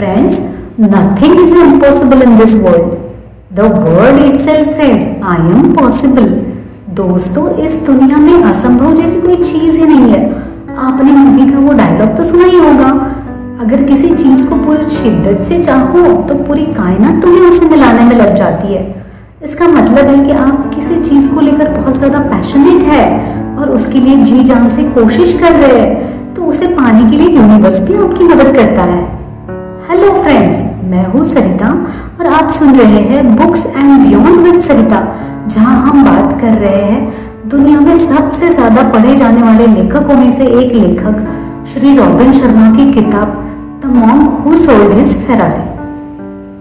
Friends, nothing is impossible in this world. The word itself says, I am possible. दोस्तों, इस दुनिया में असंभव जैसी कोई चीज ही नहीं है। आपने मूवी का वो डायलॉग तो सुना ही होगा, अगर किसी चीज को पूरी शिद्दत से चाहो तो पूरी कायनात तुम्हें उससे मिलाने में लग जाती है। इसका मतलब है कि आप किसी चीज को लेकर बहुत ज्यादा पैशनेट है और उसके लिए जी जान से कोशिश कर रहे हैं, तो उसे पाने के लिए यूनिवर्स भी आपकी मदद करता है। हेलो फ्रेंड्स, मैं हूँ सरिता और आप सुन रहे हैं बुक्स एंड बियॉन्ड विद सरिता, जहाँ हम बात कर रहे हैं दुनिया में सबसे ज्यादा पढ़े जाने वाले लेखकों में से एक लेखक श्री रॉबिन शर्मा की किताब the monk who sold his Ferrari.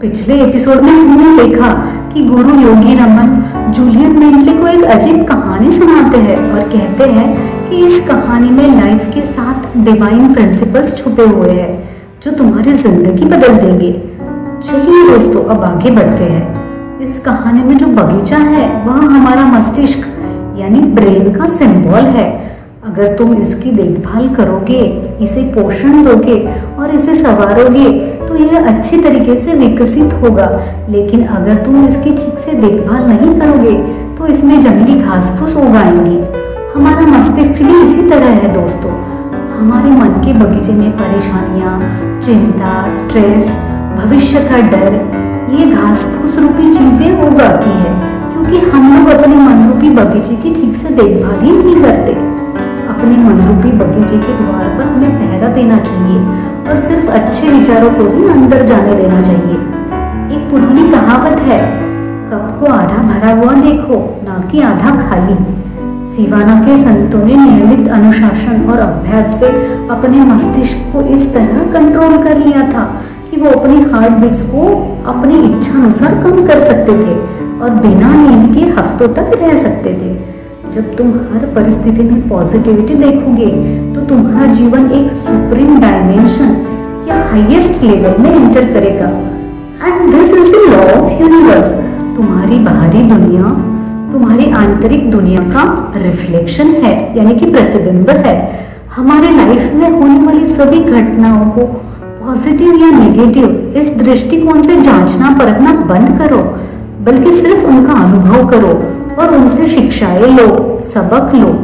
पिछले एपिसोड में हमने देखा कि गुरु योगी रमन जूलियन बेंटली को एक अजीब कहानी सुनाते हैं और कहते हैं कि इस कहानी में लाइफ के 7 डिवाइन प्रिंसिपल्स छुपे हुए हैं जो तुम्हारी जिंदगी बदल देंगे। चलिए दोस्तों, अब आगे बढ़ते हैं। इस कहानी में जो बगीचा है वह हमारा मस्तिष्क यानी ब्रेन का सिंबल है। अगर तुम इसकी देखभाल करोगे, इसे पोषण दोगे और इसे संवारोगे तो यह अच्छी तरीके से विकसित होगा। लेकिन अगर तुम इसकी ठीक से देखभाल नहीं करोगे तो इसमें जंगली घास फूस उगाएंगी। हमारा मस्तिष्क भी इसी तरह है दोस्तों। हमारे मन के बगीचे में परेशानियां, चिंता, स्ट्रेस, भविष्य का डर, ये घास फूस रूपी चीजें उगाती है क्योंकि हम लोग अपने मन रूपी बगीचे की ठीक से देखभाल ही नहीं करते। अपने मन रूपी बगीचे के द्वार पर हमें पहरा देना चाहिए और सिर्फ अच्छे विचारों को ही अंदर जाने देना चाहिए। एक पुरानी कहावत है, कप को आधा भरा हुआ देखो, ना कि आधा खाली। सिवाना के संतों ने नियमित अनुशासन और अभ्यास से अपने मस्तिष्क को इस तरह कंट्रोल कर लिया था कि वो अपनी हार्ट बीट्स को अपनी इच्छा अनुसार कम कर सकते थे और बिना नींद के हफ्तों तक रह सकते थे। जब तुम हर परिस्थिति में पॉजिटिविटी देखोगे तो तुम्हारा जीवन एक सुप्रीम डायमेंशन या हाईएस्ट लेवल में एंटर करेगा। And this is the law of universe. तुम्हारी बाहरी दुनिया तुम्हारी आंतरिक दुनिया का रिफ्लेक्शन है, यानी कि प्रतिबिंब है। हमारे लाइफ में होने वाली सभी घटनाओं को पॉजिटिव या नेगेटिव इस दृष्टिकोण से जांचना परखना बंद करो, बल्कि सिर्फ उनका अनुभव करो और उनसे शिक्षाएं लो, सबक लो,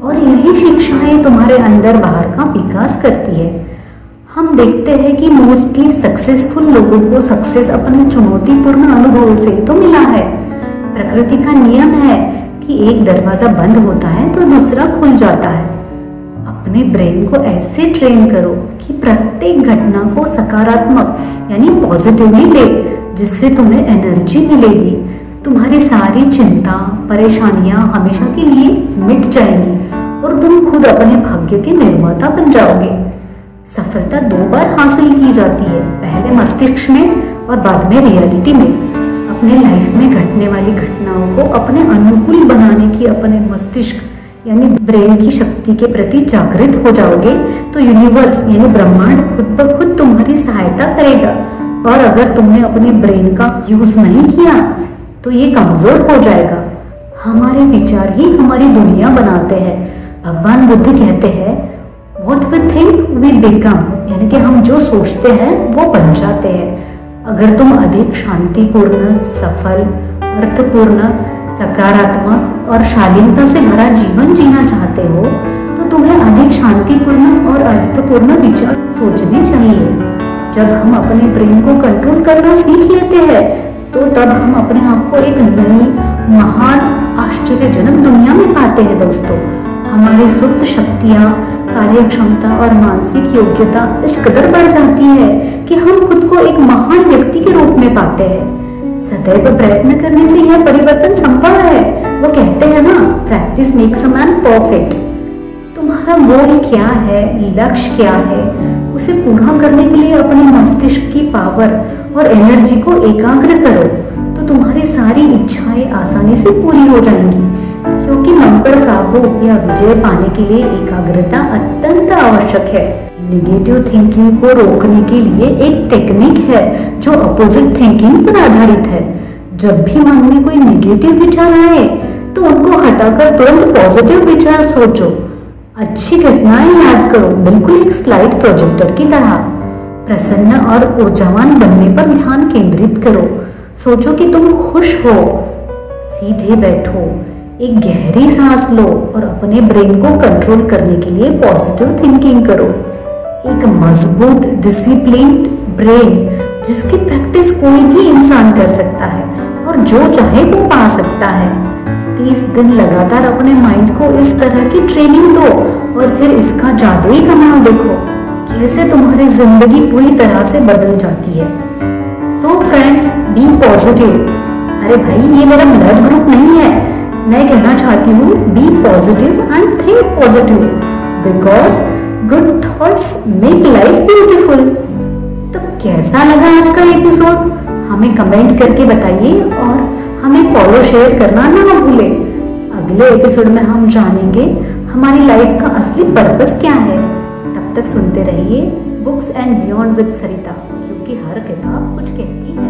और यही शिक्षाएं तुम्हारे अंदर बाहर का विकास करती है। हम देखते हैं कि मोस्टली सक्सेसफुल लोगों को सक्सेस अपने चुनौतीपूर्ण अनुभवों से तो मिला है। प्रकृति का नियम है कि एक दरवाजा बंद होता है तो दूसरा खुल जाता है। अपने ब्रेन को ऐसे ट्रेन करो कि प्रत्येक घटना को सकारात्मक यानी पॉजिटिवली ले, जिससे तुम्हें एनर्जी मिलेगी। तुम्हारी सारी चिंता परेशानियां हमेशा के लिए मिट जाएंगी और तुम खुद अपने भाग्य के निर्माता बन जाओगे। सफलता 2 बार हासिल की जाती है, पहले मस्तिष्क में और बाद में रियलिटी में। अपने लाइफ में घटने वाली घटनाओं को अपने अनुकूल बनाने की अपने मस्तिष्क यानी ब्रेन की शक्ति के प्रति जागृत हो जाओगे तो यूनिवर्स यानी ब्रह्मांड खुद ब खुद तुम्हारी सहायता करेगा। और अगर तुमने अपने ब्रेन का यूज नहीं किया तो ये कमजोर हो जाएगा। हमारे विचार ही हमारी दुनिया बनाते हैं। भगवान बुद्ध कहते हैं, what we think we become, यानी कि हम जो सोचते हैं वो बन जाते हैं। अगर तुम अधिक शांतिपूर्ण, सफल, अर्थपूर्ण, सकारात्मक और शालीनता से भरा जीवन जीना चाहते हो तो तुम्हें अधिक शांतिपूर्ण और अर्थपूर्ण विचार सोचने चाहिए। जब हम अपने ब्रेन को कंट्रोल करना सीख लेते हैं तो तब हम अपने आप को एक नई महान आश्चर्यजनक दुनिया में पाते हैं दोस्तों। हमारी सुप्त शक्तियाँ, कार्य क्षमता और मानसिक योग्यता इस कदर बढ़ जाती है कि हम खुद को एक महान व्यक्ति के रूप में पाते हैं। सदैव प्रयत्न करने से यह परिवर्तन संभव है। वो कहते हैं ना, practice makes a man perfect. तुम्हारा गोल क्या है, लक्ष्य क्या है, उसे पूरा करने के लिए अपने मस्तिष्क की पावर और एनर्जी को एकाग्र करो तो तुम्हारी सारी इच्छाएं आसानी से पूरी हो जाएंगी। क्योंकि मन पर काबू या विजय पाने के लिए एकाग्रता अत्यंत आवश्यक है। नेगेटिव थिंकिंग को रोकने के लिए एक टेक्निक है जो अपोजिट थिंकिंग पर आधारित है। जब भी मन में कोई नेगेटिव विचार आए तो उनको हटाकर तुरंत पॉजिटिव विचार सोचो। अच्छी घटनाएं याद करो, बिल्कुल एक स्लाइड प्रोजेक्टर की तरह। प्रसन्न और ऊर्जावान बनने पर ध्यान केंद्रित करो। सोचो कि तुम खुश हो, सीधे बैठो, एक गहरी सांस लो और अपने ब्रेन को कंट्रोल करने के लिए पॉजिटिव थिंकिंग करो। एक मजबूत डिसिप्लिन्ड ब्रेन जिसकी प्रैक्टिस कोई भी इंसान कर सकता है और जो चाहे वो पा सकता है। 30 दिन लगातार अपने माइंड को इस तरह की ट्रेनिंग दो और फिर इसका जादुई कमाल देखो, कैसे तुम्हारी जिंदगी पूरी तरह से बदल जाती है। So friends, be positive. अरे भाई, ये मेरा ब्लड ग्रुप नहीं है, मैं कहना चाहती हूँ be positive and think positive because good thoughts make life beautiful. तो कैसा लगा आज का एपिसोड? हमें कमेंट करके बताइए और हमें फॉलो शेयर करना ना भूलें। अगले एपिसोड में हम जानेंगे हमारी लाइफ का असली पर्पस क्या है। तब तक सुनते रहिए बुक्स एंड बियॉन्ड विद सरिता, क्योंकि हर किताब कुछ कहती है।